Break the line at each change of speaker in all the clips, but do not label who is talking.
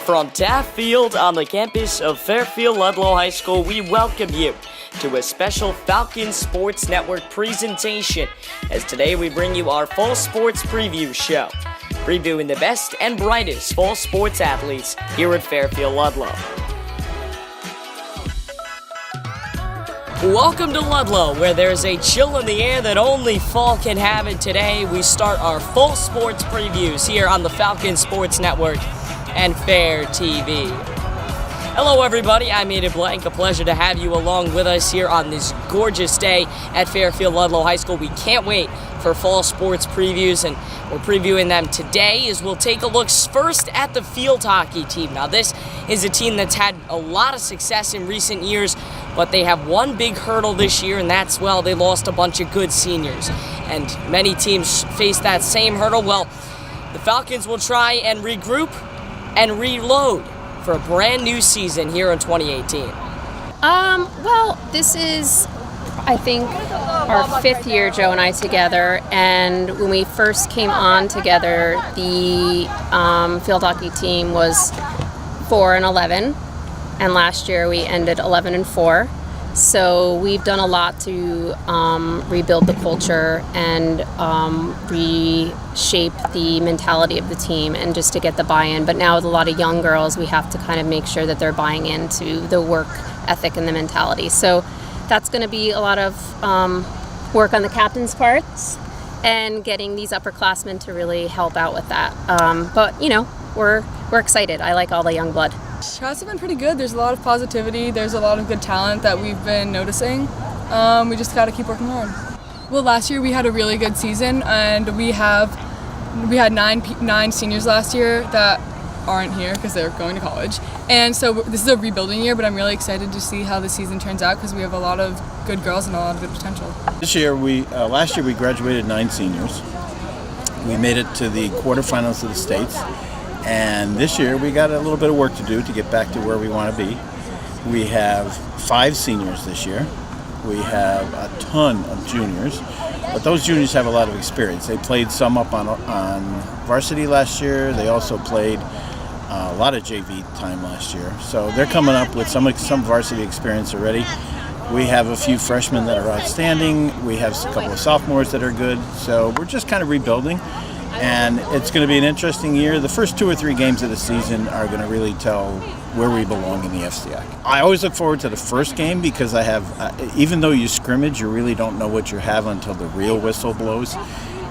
From Taft Field on the campus of Fairfield Ludlowe High School, we welcome you to a special Falcon Sports Network presentation, as today we bring you our fall sports preview show, previewing the best and brightest fall sports athletes here at Fairfield Ludlowe. Welcome to Ludlowe, where there's a chill in the air that only fall can have, and today we start our full sports previews here on the Falcon Sports Network and Fair TV. Hello everybody, I'm Aiden Blank. A pleasure to have you along with us here on this gorgeous day at Fairfield Ludlowe High School. We can't wait for fall sports previews, and we're previewing them today as we'll take a look first at the field hockey team. Now this is a team that's had a lot of success in recent years, but they have one big hurdle this year, and that's, well, they lost a bunch of good seniors. And many teams face that same hurdle. Well, the Falcons will try and regroup and reload for a brand new season here in 2018.
Well, this is, I think, our fifth year, Joe and I, together. And when we first came on together, the field hockey team was 4-11, and last year we ended 11-4. So we've done a lot to rebuild the culture and reshape the mentality of the team, and just to get the buy-in. But now with a lot of young girls, we have to kind of make sure that they're buying into the work ethic and the mentality. So that's going to be a lot of work on the captain's parts and getting these upperclassmen to really help out with that. But, you know, we're excited. I like all the young blood.
Tryouts have been pretty good. There's a lot of positivity. There's a lot of good talent that we've been noticing. We just got to keep working hard. Well, last year we had a really good season, and we had nine seniors last year that aren't here because they're going to college. And so this is a rebuilding year, but I'm really excited to see how the season turns out because we have a lot of good girls and a lot of good potential.
This year, last year we graduated 9 seniors. We made it to the quarterfinals of the states. And this year we got a little bit of work to do to get back to where we want to be. We have 5 seniors this year. We have a ton of juniors, but those juniors have a lot of experience. They played some up on varsity last year. They also played a lot of JV time last year. So they're coming up with some varsity experience already. We have a few freshmen that are outstanding. We have a couple of sophomores that are good. So we're just kind of rebuilding. And it's going to be an interesting year. The first 2 or 3 games of the season are going to really tell where we belong in the FCI. I always look forward to the first game because I have, even though you scrimmage, you really don't know what you have until the real whistle blows.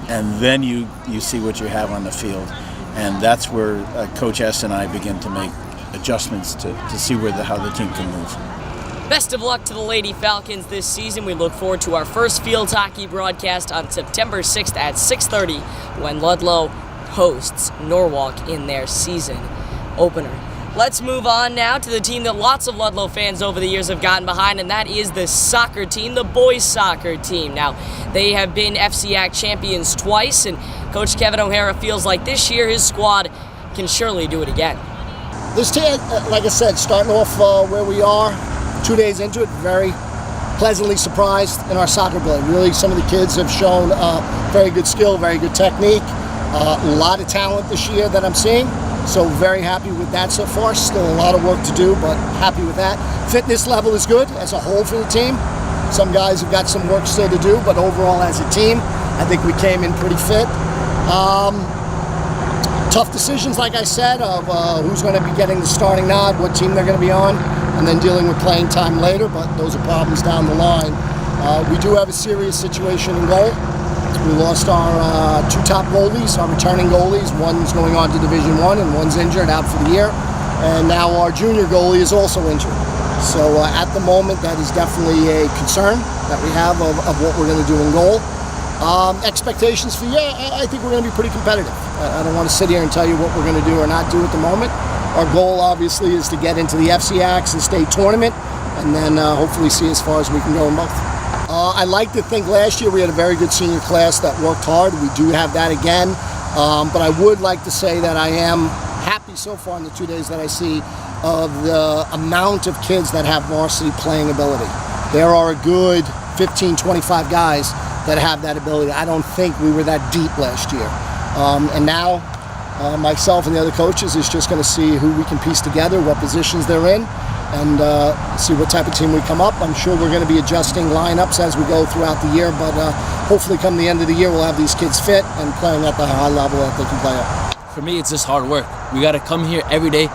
And then you see what you have on the field. And that's where Coach S and I begin to make adjustments to see how the team can move.
Best of luck to the Lady Falcons this season. We look forward to our first field hockey broadcast on September 6th at 6:30 when Ludlowe hosts Norwalk in their season opener. Let's move on now to the team that lots of Ludlowe fans over the years have gotten behind, and that is the soccer team, the boys soccer team. Now, they have been FCAC champions twice, and Coach Kevin O'Hara feels like this year his squad can surely do it again.
This team, like I said, starting off where we are, 2 days into it, very pleasantly surprised in our soccer play. Really, some of the kids have shown very good skill, very good technique, a lot of talent this year that I'm seeing. So very happy with that so far. Still a lot of work to do, but happy with that. Fitness level is good as a whole for the team. Some guys have got some work still to do, but overall as a team, I think we came in pretty fit. Tough decisions, like I said, of who's going to be getting the starting nod, what team they're going to be on, and then dealing with playing time later, but those are problems down the line. We do have a serious situation in goal. We lost our 2 top goalies, our returning goalies. One's going on to Division I and one's injured, out for the year. And now our junior goalie is also injured. So at the moment, that is definitely a concern that we have of what we're going to do in goal. Expectations for the year, I think we're going to be pretty competitive. I don't want to sit here and tell you what we're going to do or not do at the moment. Our goal, obviously, is to get into the FCACs and state tournament, and then hopefully see as far as we can go in both. I like to think last year we had a very good senior class that worked hard. We do have that again, but I would like to say that I am happy so far in the 2 days that I see of the amount of kids that have varsity playing ability. There are a good 15, 25 guys that have that ability. I don't think we were that deep last year. And now myself and the other coaches is just going to see who we can piece together, what positions they're in, and see what type of team we come up. I'm sure we're going to be adjusting lineups as we go throughout the year, but hopefully come the end of the year we'll have these kids fit and playing at the high level that they can play at.
For me, it's just hard work. We got to come here every day,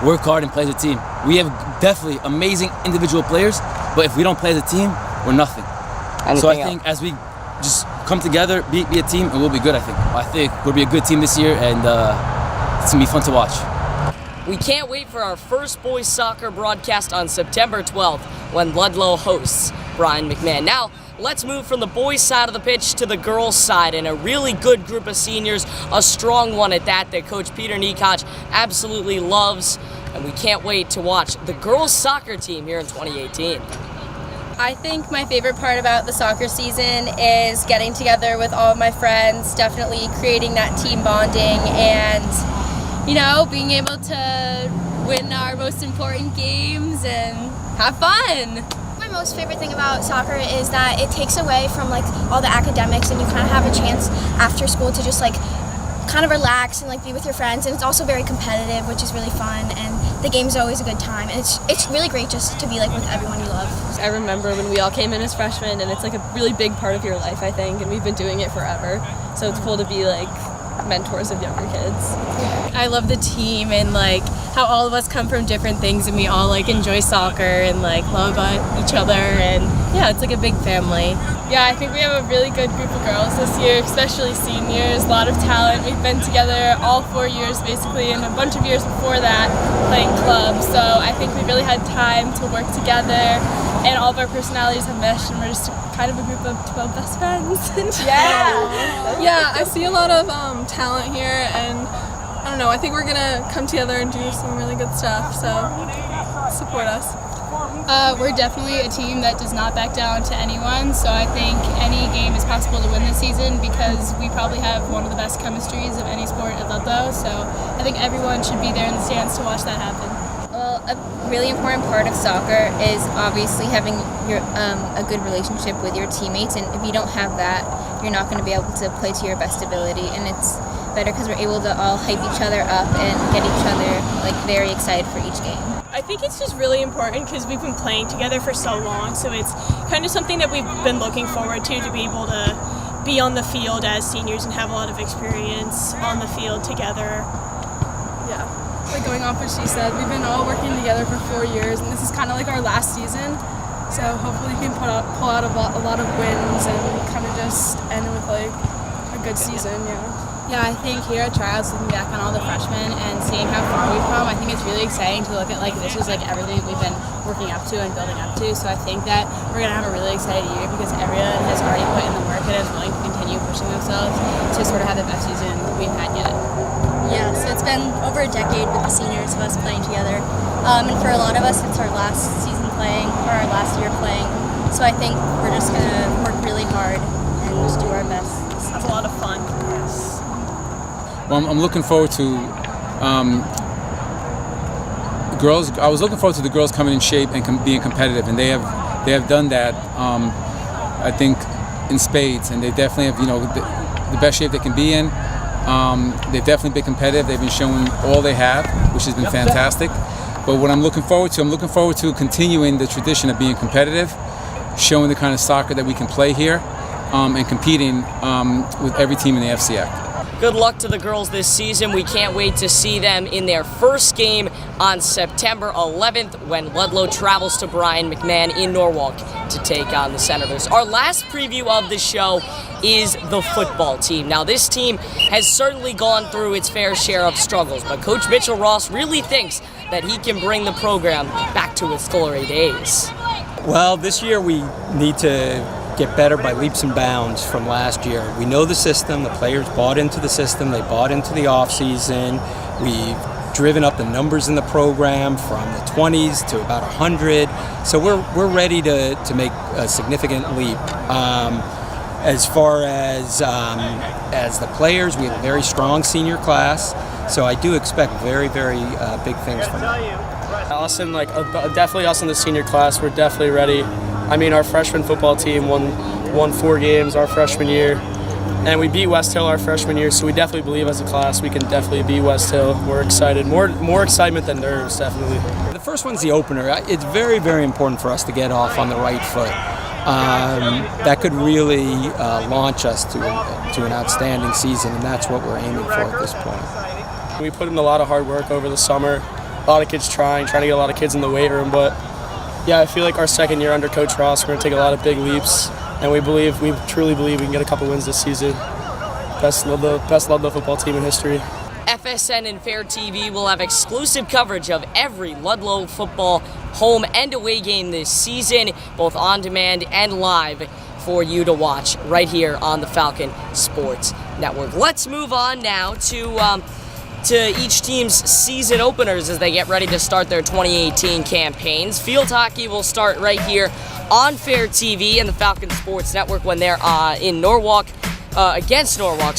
work hard, and play as a team. We have definitely amazing individual players, but if we don't play as a team, we're nothing. So I think as we just come together, be a team, and we'll be good, I think we'll be a good team this year, and it's going to be fun to watch.
We can't wait for our first boys soccer broadcast on September 12th when Ludlowe hosts Brian McMahon. Now, let's move from the boys' side of the pitch to the girls' side, and a really good group of seniors, a strong one at that Coach Peter Nikoch absolutely loves, and we can't wait to watch the girls' soccer team here in 2018.
I think my favorite part about the soccer season is getting together with all of my friends, definitely creating that team bonding, and being able to win our most important games and have fun.
My most favorite thing about soccer is that it takes away from all the academics, and you kind of have a chance after school to just kind of relax and be with your friends, and it's also very competitive, which is really fun, and the game's always a good time, and it's really great just to be with everyone you love.
I remember when we all came in as freshmen, and it's a really big part of your life, I think, and we've been doing it forever, so it's cool to be mentors of younger kids.
I love the team and how all of us come from different things, and we all enjoy soccer and love each other, and yeah, it's a big family.
Yeah, I think we have a really good group of girls this year, especially seniors, a lot of talent. We've been together all 4 years basically, and a bunch of years before that playing clubs, so I think we really had time to work together, and all of our personalities have meshed, and we're just kind of a group of 12 best friends.
Yeah, I see a lot of talent here, and I don't know, I think we're gonna come together and do some really good stuff, so support us.
We're definitely a team that does not back down to anyone, so I think any game is possible to win this season because we probably have one of the best chemistries of any sport at Ludlowe, so I think everyone should be there in the stands to watch that happen.
Well, a really important part of soccer is obviously having a good relationship with your teammates, and if you don't have that, you're not going to be able to play to your best ability, and it's better because we're able to all hype each other up and get each other very excited for each game.
I think it's just really important because we've been playing together for so long, so it's kind of something that we've been looking forward to be able to be on the field as seniors and have a lot of experience on the field together.
Yeah, going off what she said, we've been all working together for 4 years, and this is kind of our last season, so hopefully we can pull out a lot of wins and kind of just end with a good season.
Yeah, I think here at Trials, looking back on all the freshmen and seeing how far we've come, I think it's really exciting to look at this is everything we've been working up to and building up to. So I think that we're going to have a really exciting year because everyone has already put in the work and is willing to continue pushing themselves to sort of have the best season we've had yet.
Yeah, so it's been over a decade with the seniors of us playing together, and for a lot of us it's our last season playing, or our last year playing, so I think we're just going to work really hard and just do our best.
It's a lot of fun. Yes.
Well, I'm looking forward to girls. I was looking forward to the girls coming in shape and being competitive, and they have done that. I think in spades, and they definitely have the best shape they can be in. They've definitely been competitive. They've been showing all they have, which has been fantastic. But what I'm looking forward to continuing the tradition of being competitive, showing the kind of soccer that we can play here, and competing with every team in the FCA.
Good luck to the girls this season. We can't wait to see them in their first game on September 11th when Ludlowe travels to Brian McMahon in Norwalk to take on the Senators. Our last preview of the show is the football team. Now, this team has certainly gone through its fair share of struggles, but Coach Mitchell Ross really thinks that he can bring the program back to its glory days.
Well, this year we need to get better by leaps and bounds from last year. We know the system, the players bought into the system, they bought into the offseason. We've driven up the numbers in the program from the 20s to about 100. So we're ready to make a significant leap. As far as the players, we have a very strong senior class, so I do expect very, very big things from them.
Awesome, definitely us in the senior class. We're definitely ready. I mean, our freshman football team won 4 games our freshman year. and we beat West Hill our freshman year, so we definitely believe as a class we can definitely beat West Hill. We're excited, more excitement than nerves, definitely.
The first one's the opener. It's very, very important for us to get off on the right foot. That could really launch us to an outstanding season, and that's what we're aiming for at this point.
We put in a lot of hard work over the summer. A lot of kids trying to get a lot of kids in the weight room, but yeah, I feel like our second year under Coach Ross, we're going to take a lot of big leaps, and we truly believe we can get a couple wins this season. Best Ludlowe football team in history.
FSN and Fair TV will have exclusive coverage of every Ludlowe football home and away game this season, both on demand and live for you to watch right here on the Falcon Sports Network. Let's move on now to each team's season openers as they get ready to start their 2018 campaigns. Field hockey will start right here on Fair TV and the Falcon Sports Network when they're in Norwalk, against Norwalk,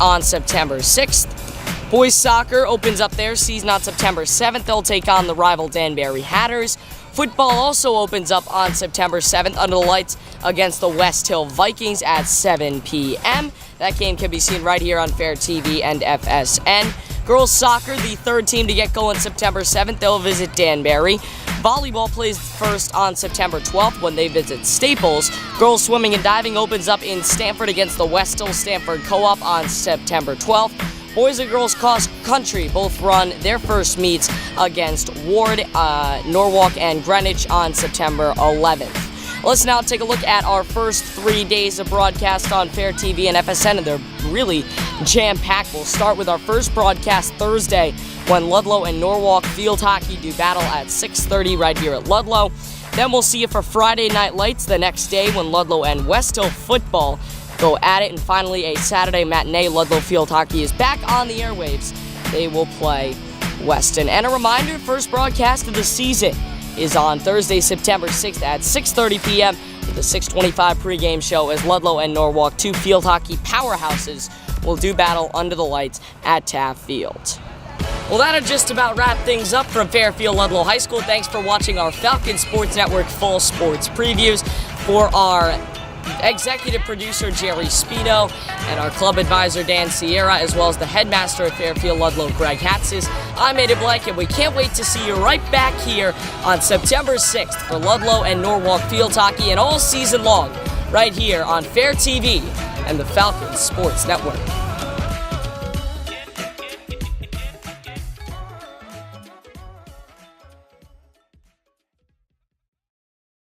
on September 6th. Boys soccer opens up their season on September 7th. They'll take on the rival Danbury Hatters. Football also opens up on September 7th under the lights against the West Hill Vikings at 7 p.m. That game can be seen right here on Fair TV and FSN. Girls soccer, the third team to get going September 7th. They'll visit Danbury. Volleyball plays first on September 12th when they visit Staples. Girls swimming and diving opens up in Stamford against the West Hill Stamford Co-op on September 12th. Boys and girls cross country both run their first meets against Ward, Norwalk, and Greenwich on September 11th. Let's now take a look at our first 3 days of broadcast on Fair TV and FSN, and they're really jam-packed. We'll start with our first broadcast Thursday when Ludlowe and Norwalk field hockey do battle at 6:30 right here at Ludlowe. Then we'll see you for Friday Night Lights the next day when Ludlowe and West Hill football go at it. And finally, a Saturday matinee. Ludlowe field hockey is back on the airwaves. They will play Weston. And a reminder, first broadcast of the season is on Thursday, September 6th at 6:30 p.m. with the 6:25 pregame show as Ludlowe and Norwalk, two field hockey powerhouses, will do battle under the lights at Taft Field. Well, that'll just about wrap things up from Fairfield Ludlowe High School. Thanks for watching our Falcon Sports Network full sports previews. For our executive producer Jerry Spino and our club advisor Dan Sierra, as well as the headmaster of Fairfield Ludlowe Greg Hatzis, I'm Ada Blake, and we can't wait to see you right back here on September 6th for Ludlowe and Norwalk field hockey and all season long right here on Fair TV and the Falcon Sports Network.